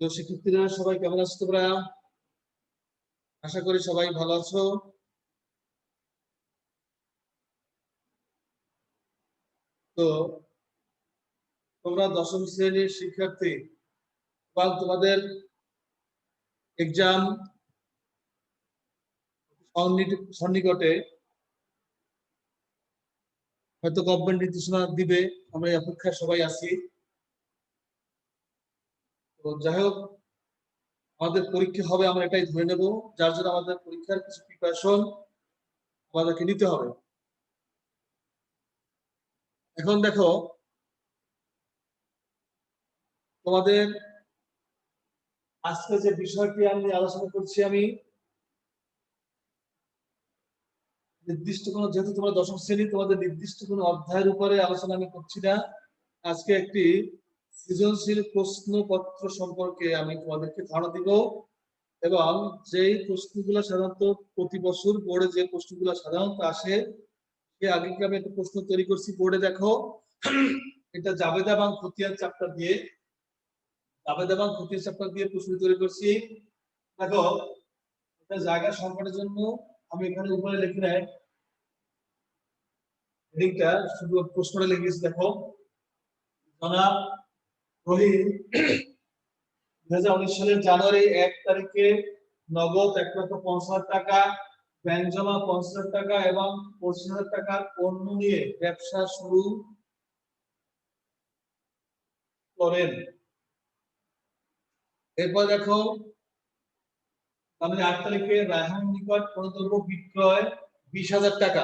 তো শিক্ষার্থীরা সবাই কেমন আছো তোমরা? আশা করি সবাই ভালো আছো। তো তোমরা দশম শ্রেণীর শিক্ষার্থী এবং তোমাদের এক্সাম সন্নিকটে, হয়তো গভর্নমেন্ট নির্দেশনা দিবে, আমরা এই অপেক্ষায় সবাই আছি। তো যাই হোক, আমাদের পরীক্ষা হবে আমরা এটাই ধরে নেব, যার জন্য আমাদের পরীক্ষার কিছু প্রিপারেশন আমাদেরকে নিতে হবে। এখন দেখো, তোমাদের আজকে যে বিষয়টি আমি আলোচনা করছি, আমি নির্দিষ্ট কোনো, যেহেতু তোমরা দশম শ্রেণী, তোমাদের নির্দিষ্ট কোনো অধ্যায়ের উপরে আলোচনা আমি করছি না। আজকে একটি সৃজনশীল প্রশ্নপত্র সম্পর্কে আমি তোমাদেরকে ধারণা দিব, এবং যেই প্রশ্নগুলো সাধারণত প্রতি বছর বোর্ডে যে প্রশ্নগুলো সাধারণত আসে, সে আগে আমি একটা প্রশ্ন তৈরি করছি বোর্ডে। দেখো, এটা জাবেদা এবং খতিয়ান চ্যাপ্টার দিয়ে, জাবেদা এবং খতিয়ান চ্যাপ্টার দিয়ে প্রশ্ন তৈরি করছি। দেখো, এটা জায়গা সংকটের জন্য আমি এখানে উপরে লিখে নেই, হেডিংটা শুধু প্রশ্নটা লিখেছি। দেখো, জনাব রহিম 2019 সালের জানুয়ারি 1 তারিখে নগদ 1,50,000 টাকা, ব্যাংক জমা 50,000 টাকা এবং 25,000 টাকার পণ্য নিয়ে ব্যবসা শুরু করেন। এরপর দেখো, আমি 8 তারিখে রায়হান নিকট কোন দ্রব্য বিক্রয় 20,000 টাকা।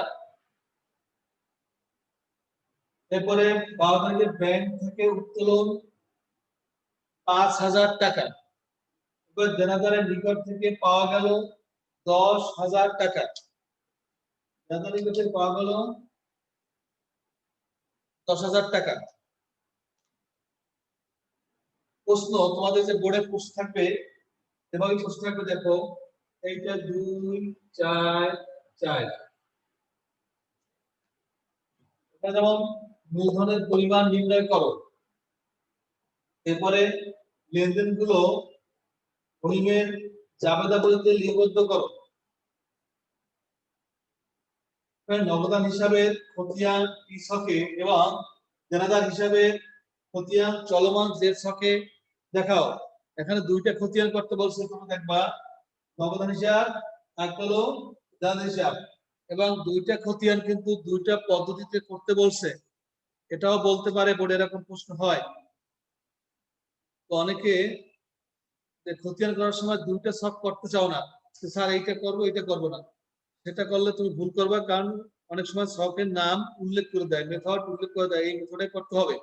এরপরে 12 তারিখে ব্যাংক থেকে উত্তোলন 5,000 টাকা। এবার দেনাদারের নিকট থেকে পাওয়া গেল 10,000 টাকা। দেনাদারের নিকট থেকে পাওয়া গেল 10,000 টাকা। প্রশ্ন, তোমাদের যে বোর্ডে প্রশ্ন থাকবে, এভাবে প্রশ্ন থাকবে। দেখো, এইটা 2 4 4, এটা যেমন মূলধনের পরিমাণ নির্ণয় করো। এরপরে লেনদেনগুলো রহিমের জাবেদাবলিতে লিপিবদ্ধ করো। নগদান হিসাবে খতিয়ান টি ছকে এবং দেনাদার হিসাবে খতিয়ান চলমান জেড ছকে দেখাও। এখানে দুইটা খতিয়ান করতে বলছে, তোমরা দেখবা নগদান হিসাব আর হলো দেনাদার হিসাব, এবং দুইটা খতিয়ান কিন্তু দুইটা পদ্ধতিতে করতে বলছে। এটাও বলতে পারে বোর্ডে এরকম প্রশ্ন হয়। তো অনেকে খতিয়ান করার সময় দুইটা ছক করতে চাও না, স্যার এইটা করবো এইটা করবো না। সেটা করলে তুমি ভুল করবে, কারণ অনেক সময় ছকের নাম উল্লেখ করে দেয়, মেথড উল্লেখ করে দেয়, এই মেথডে করতে হবে।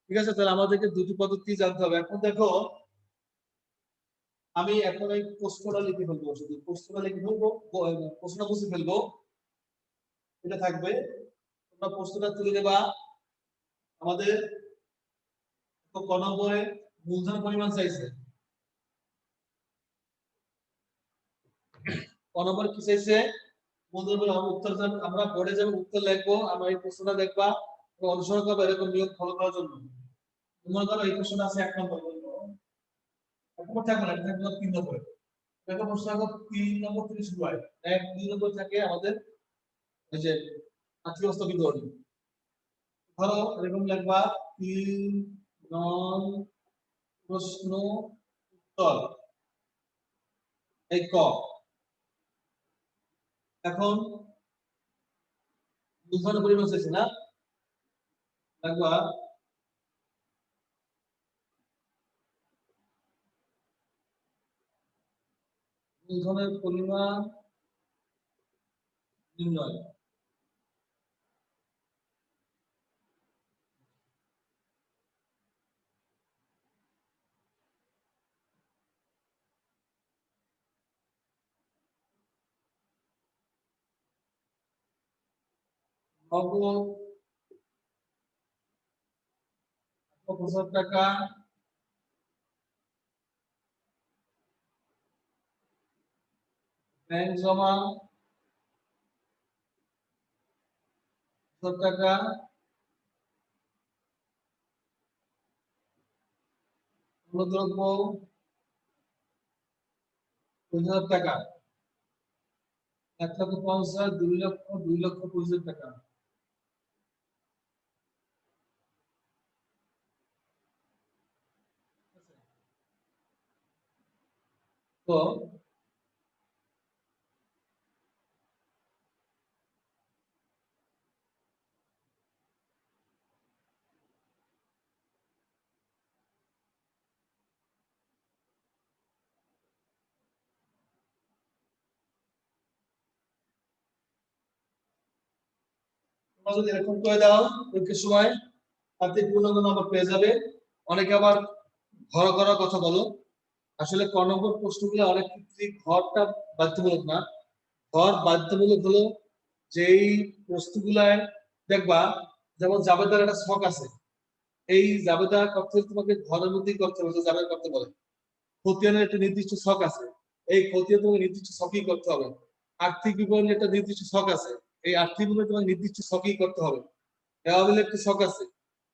ঠিক আছে, তাহলে আমাদেরকে দুটি পদ্ধতি জানতে হবে। এখন দেখো, আমি এখন এই প্রশ্নটা লিখে ফেলবো, শুধু প্রশ্নটা লিখে ফেলবো, প্রশ্ন বুঝে ফেলবো, এটা থাকবে। তোমরা প্রশ্নটা তুলে দেবা। আমাদের ক নম্বরে মূলধন পরিমাণ চাইছে, ক নম্বরে কি চাইছে? মূলধন পরিমাণ। উত্তর আমরা বোর্ডে যাবো, উত্তর লিখবো, আমরা এই প্রশ্নটা দেখবা, অনুসরণ করবো এরকম নিয়ম ফলো করার জন্য। মনে করো এই প্রশ্নটা আছে 1 নম্বর, এক নম্বর থাকবে না, থাকবে 3 নম্বরে। দেখো, প্রশ্ন 3 নম্বর থেকে শুরু হয়। 1 2 নম্বর থাকে আমাদের এই যে আর্থিক অবস্থা বিবরণী। ধরো এরকম লিখবা 3 নং প্রশ্ন উত্তর, এই ক। এখন মূলধনের পরিমাণ চাইছে না, লিখবা মূলধনের পরিমাণ নির্ণয়। নগদ 1,50,000 টাকা, ব্যাংক জমা 1,000 টাকা, দ্রব্য 20,000 টাকা, 1,50,000, 2 লক্ষ, 2,20,000 টাকা। তো তোমরা যদি এরকম করে দাও পরীক্ষার সময় তাতে পূর্ণাঙ্গ নম্বর পেয়ে যাবে। অনেকে আবার ঘর করার কথা বলো, আসলে ক নম্বর প্রশ্নগুলো অনেক ক্ষেত্রে ঘরটা বাধ্যতামূলক না। ঘর বাধ্যতামূলক হলো যেই প্রশ্নগুলায় দেখবা, যেমন জাবেদার একটা ছক আছে, এই জাবেদা করতে তোমাকে ঘরের মধ্যেই করতে হবে, জাবেদা করতে বলে। খতিয়ানের একটা নির্দিষ্ট ছক আছে, এই খতিয়ান তোমাকে নির্দিষ্ট ছকই করতে হবে। আর্থিক বিবরণের একটা নির্দিষ্ট ছক আছে, এই আর্থিক বিবরণ তোমাকে নির্দিষ্ট ছকই করতে হবে। দেওয়াবিলের একটা ছক আছে।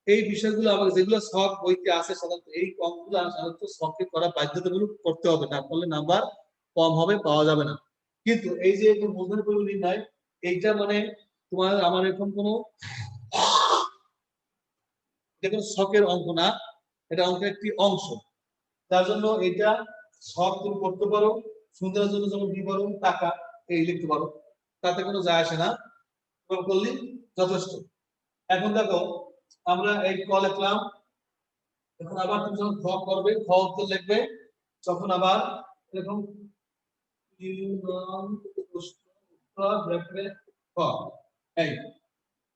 এই বিষয়গুলো আমাকে যেগুলো ছক বইতে আছে সাধারণত এই অঙ্কগুলো সাধারণত ছকে করা বাধ্যতামূলক করতে হবে, না করলে নাম্বার কম হবে, পাওয়া যাবে না। কিন্তু এই যে মূলধনের পরিমাণ নির্ণয়, এইটা মানে তোমার আমার এরকম কোনো ছকের অঙ্ক না, এটা অঙ্কের একটি অংশ। তার জন্য এটা ছক তুমি করতে পারো, সুন্দরের জন্য যেমন বিবরণ টাকা এই লিখতে পারো, তাতে কোনো যায় আসে না, করলে যথেষ্ট। এখন দেখো আমরা এই ক লিখলাম, এখন আবার তুমি যখন খ করবে, খ উত্তর লিখবে, তখন আবার এরকম এই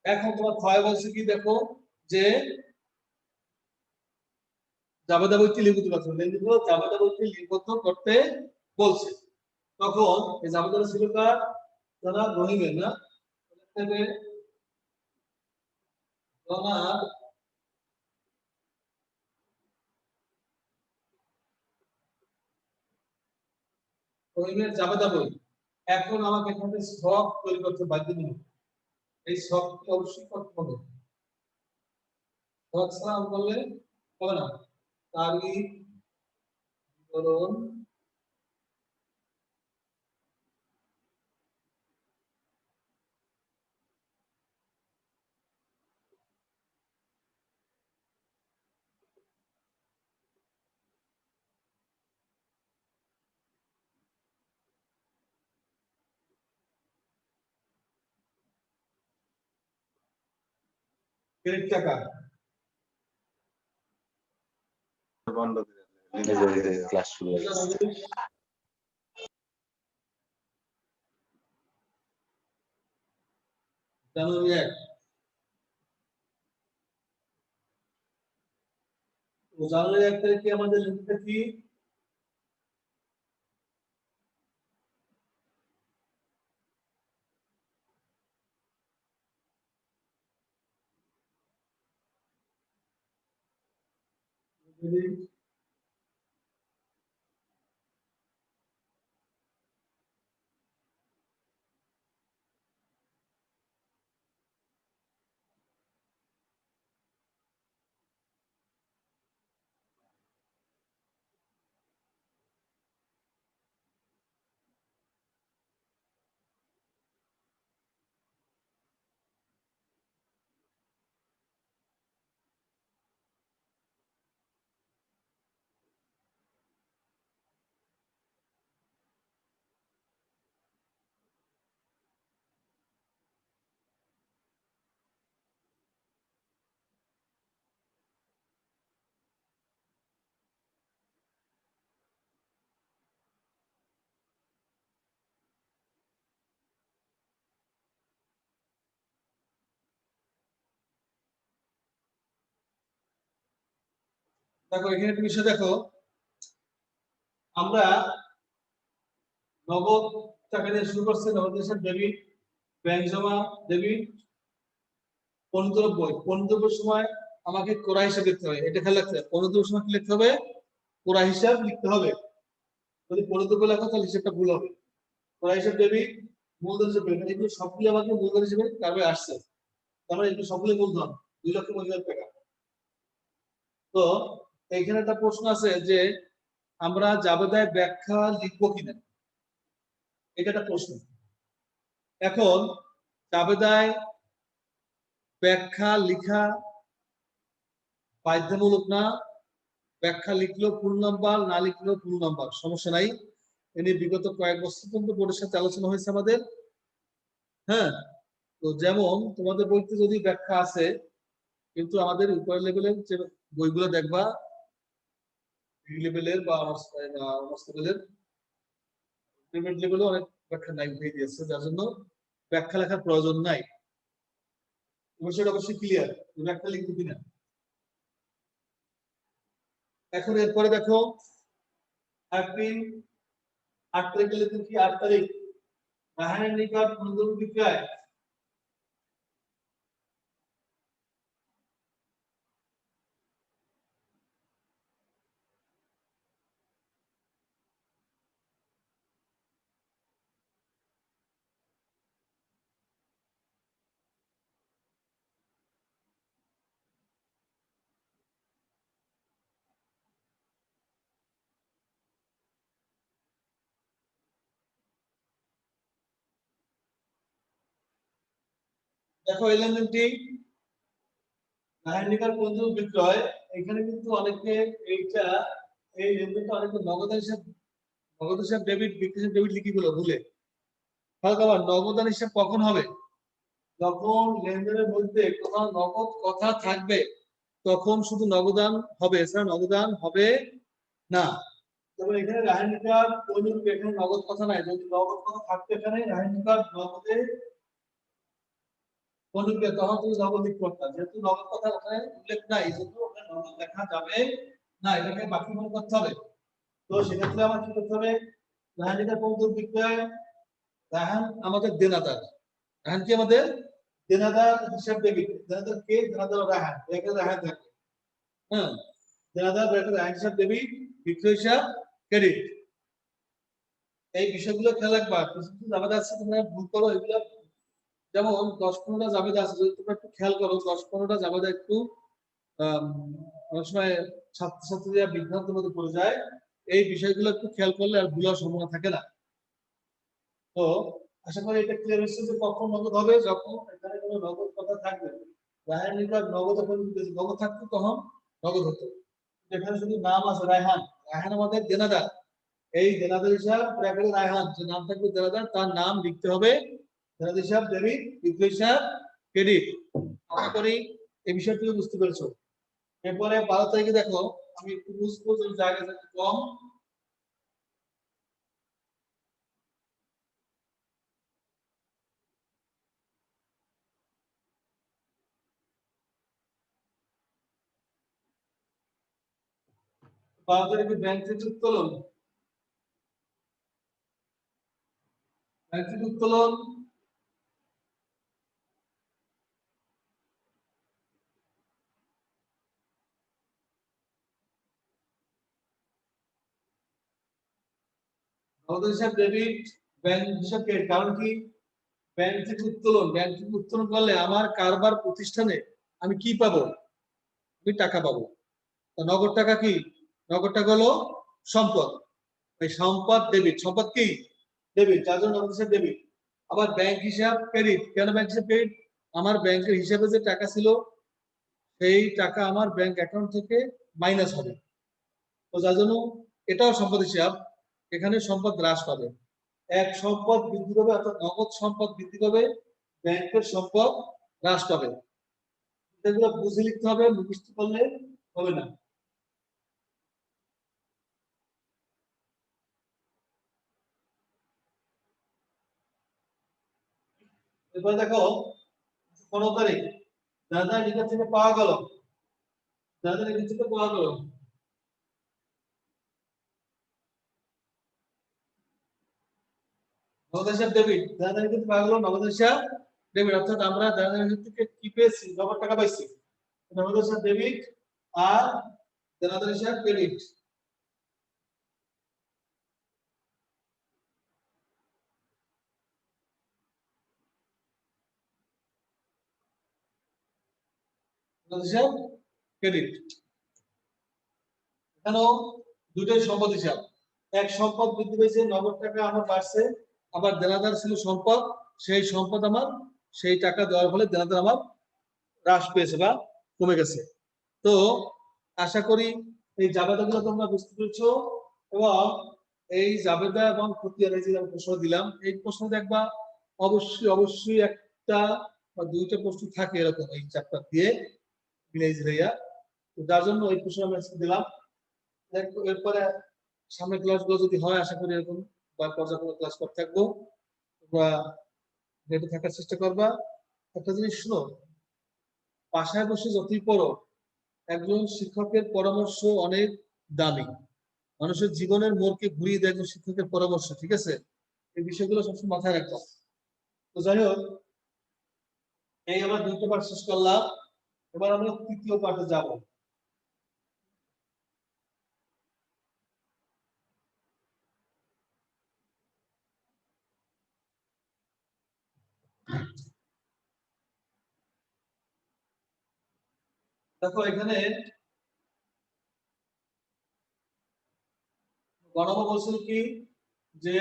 এখন তোমার ক্ষয় বলছে কি দেখো, যে জাবেদা বইটি লিপিবদ্ধ করতে হবে, জাবেদা বইটি লিপিবদ্ধ করতে বলছে। তখন এই জাবেদাটা ছিল কার, যারা রহিমের না, জনাব রহিমের জাবেদা বই। এখন আমাকে এখানে ছক তৈরি করতে বাধ্যতামূলক, এই ছকটি অবশ্যই করতে হবে। ছক ছাড়া করলে হবে না। তারিখ, বিবরণ, ক্রেডিট টাকা, বন্ধ ক্লাস শুরু হয়ে গেছে। জানুয়ারি 1, জানুয়ারি 1 তারিখে আমাদের লিখতে কি, দেখো এখানে একটা বিষয় দেখো, আমরা নগদ টাকা দিয়ে শুরু করছে, নগদ দেশের ডেবিট, ব্যাংক জমা ডেবিট, পণ্যদ্রব্য, পণ্যদ্রব্যের সময় আমাকে কোরা হিসাব লিখতে হবে, এটা খেয়াল রাখতে হবে। পণ্যদ্রব্যের সময় কি লিখতে হবে, কোরা হিসাব লিখতে হবে। যদি পণ্যদ্রব্য লেখা তাহলে হিসাবটা ভুল হবে। কোরা হিসাব ডেবিট, মূলধন হিসাব ডেবিট, এগুলো সবগুলো আমাকে মূলধন হিসেবে কারবে আসছে, তার মানে এগুলো সবগুলো মূলধন, 2,50,000 টাকা। তো এইখানে একটা প্রশ্ন আছে যে আমরা জাবেদায় ব্যাখ্যা লিখবো কিনা, এটা একটা প্রশ্ন। এখন জাবেদায় ব্যাখ্যা লিখা বাধ্যতামূলক না, ব্যাখ্যা লিখলেও ফুল নাম্বার, না লিখলেও ফুল নাম্বার, সমস্যা নাই। এনে বিগত কয়েক বছর পর্যন্ত বোর্ডের সাথে আলোচনা হয়েছে আমাদের। হ্যাঁ, তো যেমন তোমাদের বইতে যদি ব্যাখ্যা আছে, কিন্তু আমাদের উপরের লেভেলের যে বইগুলো দেখবা, লেভেলের বা অনার্স লেভেলের, ইন্টারমিডিয়েট লেভেলে অনেক ব্যাখ্যা নাই, উঠিয়ে দিয়েছে, যার জন্য ব্যাখ্যা লেখার প্রয়োজন নাই। বিষয়টা অবশ্যই ক্লিয়ার, ব্যাখ্যা লিখবো কিনা। এখন এরপরে দেখো এপ্রিল 8 তারিখে লিখুন কি 8 তারিখ রাহানের নিকট মূলধন বিক্রয়। দেখো এই লেনদেনটি রাহানের নিকট মূলধন বিক্রয়, এখানে কিন্তু অনেকে এইটা, এই লেনদেনটা অনেকে নগদ হিসাব ডেবিট, বিক্রি হিসাব ডেবিট লিখি গুলো ভুলে। তাহলে আবার নগদান হিসাব কখন হবে? যখন লেনদেনের মধ্যে কোথাও নগদ কথা থাকবে তখন শুধু নগদান হবে, এছাড়া নগদান হবে না। তবে এখানে রাহানের নিকট অনুরূপ এখানে নগদ কথা নাই, যদি নগদ কথা থাকতো এখানে রাহানের নিকট নগদে অনুরূপে তখন তুমি নগদ লিখতে পারতা, যেহেতু নগদ কথা ওখানে উল্লেখ নাই, যেহেতু ওখানে নগদ লেখা যাবে না, এটাকে বাকি মনে করতে হবে। তো সেক্ষেত্রে আমার কি করতে হবে? রাহানের নিকট অনুরূপ বিক্রয়, রাহান আমাদের দেনাদার, রাহান কি আমাদের দেনাদার হিসাব ডেবিট, দেনাদার কে? দেনাদার রাহান, এখানে রাহান থাকে। হ্যাঁ, দেনাদার ব্র্যাকেট রাহান হিসাব ডেবিট, বিক্রয় হিসাব ক্রেডিট। এই বিষয়গুলো খেয়াল রাখবা, কিছু কিছু জাবেদা আছে তোমরা ভুল করো এগুলো। যেমন 10-15টা জাবেদা আছে, যদি তোমরা একটু খেয়াল করো 10-15টা জাবেদা একটু অনেক সময় ছাত্রছাত্রীরা বিভ্রান্তের মধ্যে পড়ে যায়। এই বিষয়গুলো একটু খেয়াল করলে আর ভুল হওয়ার সম্ভাবনা থাকে না। তো আশা করি এটা ক্লিয়ার হচ্ছে যে কখন নগদ হবে, যখন এখানে কোনো নগদ কথা থাকবে। রায়হান নিকট নগদ, যখন নগদ থাকতো তখন নগদ হতো। এখানে শুধু নাম আছে রায়হান, রায়হান আমাদের দেনাদার, এই দেনাদার হিসাব ব্র্যাকেটে রায়হান, যে নাম থাকবে দেনাদার তার নাম লিখতে হবে, দেনাদার হিসাব ডেবিট, বিক্রয় হিসাব ক্রেডিট। আশা করি এই বিষয়টি বুঝতে পেরেছো। এরপরে 12 তারিখে দেখো, আমি একটু বুঝবো যে জায়গা কম। তাড়াতাড়ি ব্যাংক থেকে উত্তোলন, ব্যাংক থেকে উত্তোলন নগদ হিসাব ডেবিট, ব্যাংক হিসাব ক্রেডিট। কারণ কি? ব্যাংক থেকে উত্তোলন, ব্যাংক থেকে উত্তোলন করলে আমার কারবার প্রতিষ্ঠানে আমি কি পাবো? আমি টাকা পাবো। নগদ টাকা কি? নগদ টাকা হলো সম্পদ, এই সম্পদ ডেবিট, সম্পদ কি? ডেবিট, যার জন্য নগদ হিসাব ডেবিট। আবার ব্যাংক হিসাব ক্রেডিট, কেন ব্যাংক হিসাব ক্রেডিট? আমার ব্যাংকের হিসাবে যে টাকা ছিল সেই টাকা আমার ব্যাংক অ্যাকাউন্ট থেকে মাইনাস হবে। তো যার জন্য এটাও সম্পদ হিসাব, এখানে সম্পদ হ্রাস পাবে। এক সম্পদ বৃদ্ধি পাবে, অর্থাৎ নগদ সম্পদ বৃদ্ধি পাবে, ব্যাংকের সম্পদ হ্রাস পাবে। এগুলো বুঝে লিখতে হবে, মুখস্থ করলে হবে না। এবার দেখো 15 তারিখ দাদা নিকট থেকে পাওয়া গেল, দাদা নিকট থেকে পাওয়া গেল নগদ হিসাব ডেবিট, দাদা নিকট পাওয়া গেল নগদ হিসাব ডেবিট, অর্থাৎ আমরা দাদা নিকট থেকে কি পেয়েছি? নগদ টাকা পাইছি, নগদ হিসাব ডেবিট আর দাদা হিসাব ক্রেডিট। নগদ হিসাব ক্রেডিট। কেন দুটোই সম্পদ হিসাব, এক সম্পদ বৃদ্ধি পেয়েছে, নগদ টাকা আমার বাড়ছে, আবার দেনাদার ছিল সম্পদ, সেই সম্পদ আমার সেই টাকা দেওয়ার ফলে দেনাদার আমার হ্রাস পেয়েছে বা কমে গেছে। তো আশা করি এই জাবেদাগুলো তোমরা বুঝতে পেরেছো, এবং এই জাবেদা এবং খতিয়ান এই যে আমি প্রশ্ন দিলাম, এই প্রশ্ন দেখবা অবশ্যই অবশ্যই একটা বা দুইটা প্রশ্ন থাকে এরকম এই চ্যাপ্টার দিয়ে ইংরেজি ভাইয়া। তো যার জন্য এই প্রশ্ন আমি আজকে দিলাম। এরপরে সামনের ক্লাসগুলো যদি হয় আশা করি এরকম বা পর্যায়ক্রমে ক্লাস করতে থাকবো, তোমরা রেডি থাকার চেষ্টা করবা। একটা জিনিস শুনো, বাসায় বসে যতই পড়ো, একজন শিক্ষকের পরামর্শ অনেক দামি, মানুষের জীবনের মোড়কে ঘুরিয়ে দেয় একজন শিক্ষকের পরামর্শ, ঠিক আছে? এই বিষয়গুলো সবসময় মাথায় রাখবা। তো যাই হোক, এই আমরা দুটো পার্ট শেষ করলাম, এবার আমরা তৃতীয় পার্টে যাব। দেখো এখানে গণমা বলছিল কি যে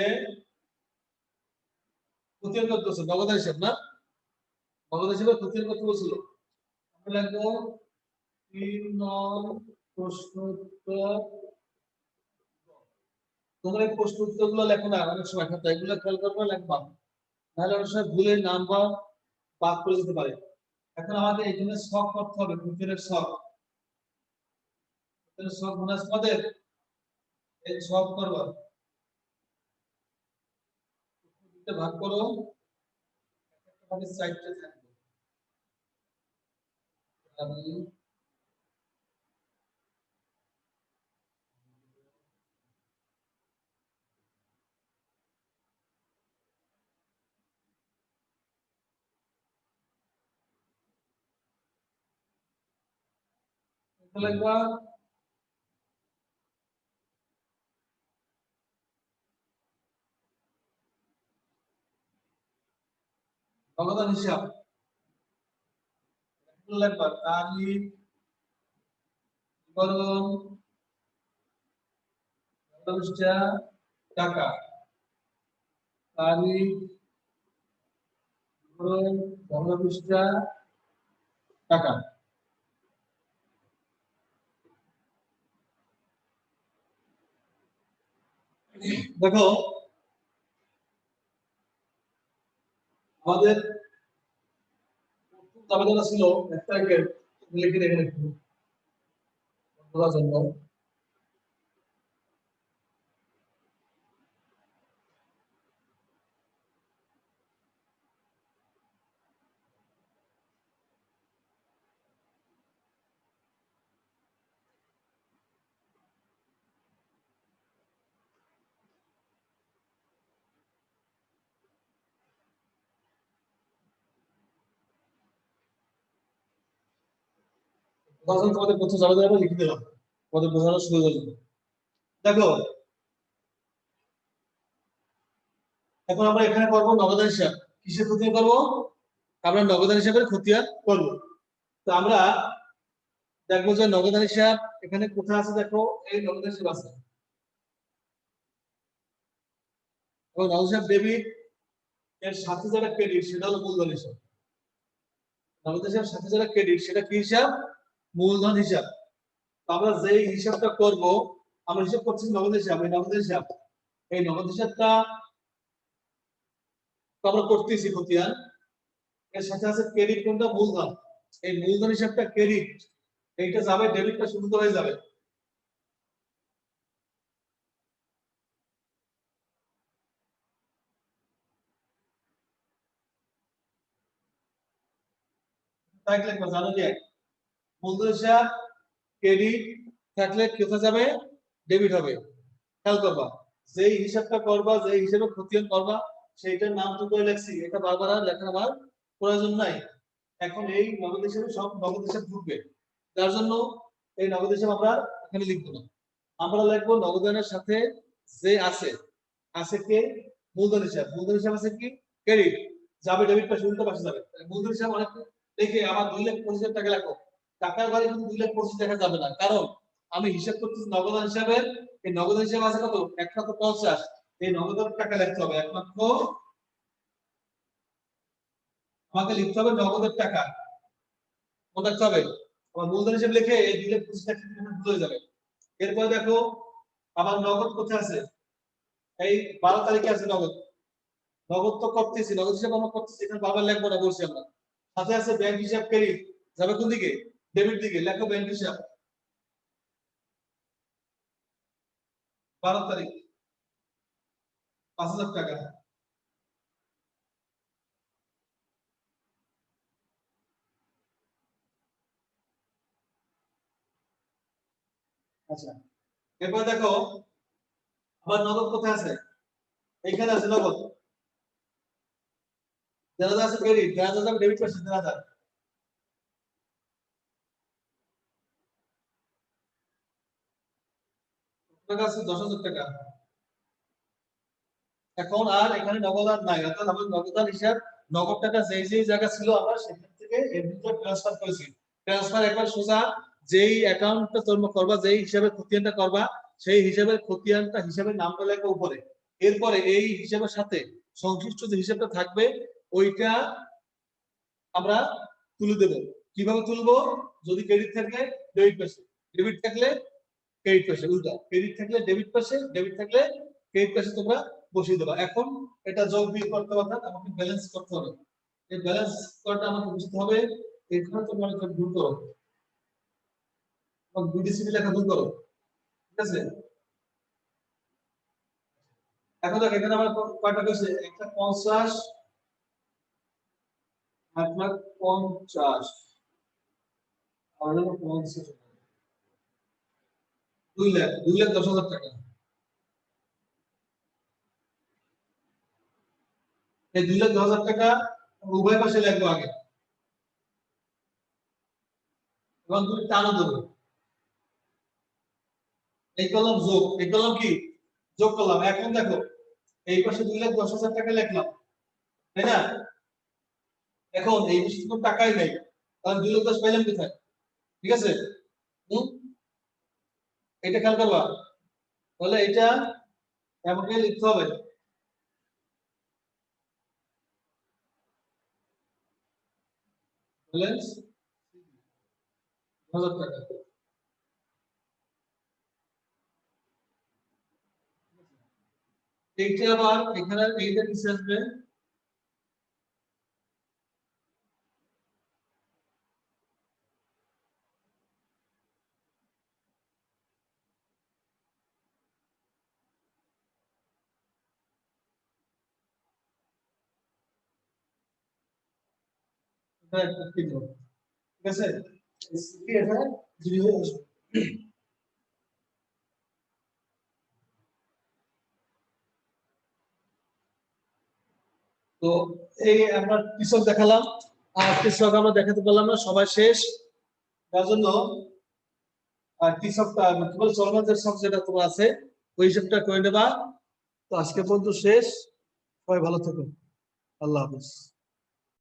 খতিয়ান করতেছে নগদ হিসাব না, নগদ হিসাবে খতিয়ান করতে বলছিল। আমরা লিখবো 3 নং প্রশ্ন উত্তর। তোমরা এই প্রশ্ন উত্তরগুলো লেখো না, অনেক সময় খাতা এগুলো খেয়াল করবে, লিখবা, নাহলে অনেক সময় ভুলে নাম্বার বাদ করে যেতে পারে। এখন আমাদের এখানে শখ করতে হবে, খতিয়ানের শখ, খতিয়ানের শখ মনে আছে তোমাদের? এই শখ করবা, দুটো ভাগ করো, একটা ভাগে 4টে থাকবে। আমি এটা লিখবা নগদান হিসাব, এটা লিখবা তারিখ বিবরণ পৃষ্ঠা টাকা, তারিখ বিবরণ পৃষ্ঠা টাকা। দেখো আমাদের আবেদন ছিল 1 তারিখের, লিখে রেখে একটু বলার জন্য। তখন তোমাদের প্রথম আবেদন আমরা লিখে দিলাম তোমাদের বোঝানোর সুবিধার জন্য। দেখো এখন আমরা এখানে করবো নগদান হিসাব, কিসের খতিয়ান করবো? আমরা নগদান হিসাবের খতিয়ান করবো। তো আমরা দেখবো যে নগদান হিসাব এখানে কোথায় আছে, দেখো এই নগদান হিসাব আছে, এবং নগদ হিসাব ডেবিট, এর সাথে যারা ক্রেডিট সেটা হলো মূলধন হিসাব। নগদ হিসাব সাথে যারা ক্রেডিট সেটা কি হিসাব? মূলধন হিসাব। তো আমরা যেই হিসাবটা করব, আমরা হিসাব করছি নগদ হিসাব, এই নগদ হিসাব, এই নগদ হিসাবটা তো আমরা করতেছি খতিয়ান, এর সাথে আছে ক্রেডিট কোনটা? মূলধন। এই মূলধন হিসাবটা ক্রেডিট, এইটা যাবে, ডেবিটটা শুরু হয়ে যাবে। তাই লিখবা, জানো যে মূলধন হিসাব ক্রেডিট থাকলে কোথায় যাবে? ডেবিট হবে। খেয়াল করবা, যেই হিসাবটা করবা, যেই হিসাবে খতিয়ান করবা, সেইটার নাম তো করে লিখছি, এটা বারবার আর লেখার আমার প্রয়োজন নাই। এখন এই নগদ হিসাবে সব নগদ হিসাব ঢুকবে, যার জন্য এই নগদ হিসাব আমরা এখানে লিখবো না, আমরা লিখবো নগদানের সাথে যে আছে, আছে কে? মূলধন হিসাব। মূলধন হিসাব আছে কি? ক্রেডিট, যাবে ডেবিট পাশে, উল্টো পাশে যাবে। মূলধন হিসাব অনেক দেখে আমার 2,25,000 টাকা লেখো, টাকার ঘরে কিন্তু 2,25,000 দেখা যাবে না, কারণ আমি হিসাব করতেছি নগদান হিসাবের, এই নগদান হিসাব আছে কত 1,50,000, এই নগদান টাকা লিখতে হবে 1 লক্ষ, আমাকে লিখতে হবে নগদের টাকা মনে রাখতে হবে। আমার মূলধন হিসেবে লিখে এই 2,25,00,000 টাকা ভুলে যাবে। এরপর দেখো আমার নগদ কোথায় আছে, এই 12 তারিখে আছে নগদ, নগদ তো করতেছি, নগদ হিসাব আমরা করতেছি, এখানে বারবার লিখবো না বলছি আমরা। সাথে আছে ব্যাংক হিসাব ক্রেডিট, যাবে কোন দিকে, ডেবিট দিকে, লেখো ব্যাংক হিসাব 12 তারিখ 5,000 টাকা। আচ্ছা, এরপর দেখো আমার নগদ কোথায় আছে, এইখানে আছে নগদ, 1,000 আছে ক্রেডিট, 1,000 যাবে ডেবিট করছি 1,000, টাকা আছে 10,000 টাকা। এখন আর এখানে নগদ আর নাই, অর্থাৎ আমার নগদান হিসাব, নগদ টাকা যেই যেই জায়গা ছিল আমরা সেখান থেকে এর ভিতরে ট্রান্সফার করেছি। ট্রান্সফার একবার সোজা যেই অ্যাকাউন্টটা তোমরা করবা, যেই হিসাবে খতিয়ানটা করবা, সেই হিসাবের খতিয়ানটা হিসাবের নামটা লেখা উপরে। এরপরে এই হিসাবের সাথে সংশ্লিষ্ট যে হিসাবটা থাকবে ওইটা আমরা তুলে দেব। কিভাবে তুলবো, যদি ক্রেডিট থাকে ডেবিট পাশে, ডেবিট থাকলে ক্রেডিট পাশে, উল্টা ক্রেডিট থাকলে ডেবিট পাশে, ডেবিট থাকলে ক্রেডিট পাশে তোমরা বসিয়ে দেবা। এখন এটা যোগ বিয়োগ করতে হবে, আমাকে ব্যালেন্স করতে হবে। এই ব্যালেন্স করাটা আমাকে বুঝতে হবে। এখানে তোমরা একটা ভুল করো, বিডিসিবি লেখা ভুল করো, ঠিক আছে। এখন দেখো এখানে আমার কয়টা কইছে, 1,50,000, 1,50,000 আর হলো 50, 2 লাখ, 2,10,000 টাকা। এই 2,10,000 টাকা উভয় পাশে লিখবো আগে, এবং তুমি টানো দেবো। এই কলম যোগ, এই কলম কি যোগ করলাম। এখন দেখো এই পাশে 2,10,000 টাকা লিখলাম, তাই না। এখন এই পাশে কোনো টাকাই নাই, কারণ 2,10,000 পাইলাম কোথায়, ঠিক আছে। এটা খেয়াল করবা, তাহলে এটা আমাকে লিখতে হবে ব্যালেন্স 1,000 টাকা। এইটা আবার এখানে এইটা নিচে আসবে, এটা একটা কি দেবো, ঠিক আছে। সিটি এটা জিরো হয়ে আসবে। তো এই আমরা কৃষক দেখালাম, আর কৃষক আমরা দেখাতে পারলাম না, সবাই শেষ। তার জন্য আর কৃষকটা কেবল চলমানদের শখ যেটা তোমার আছে ওই হিসাবটা করে নেবা। তো আজকে পর্যন্ত শেষ, সবাই ভালো থাকুন, আল্লাহ হাফিজ।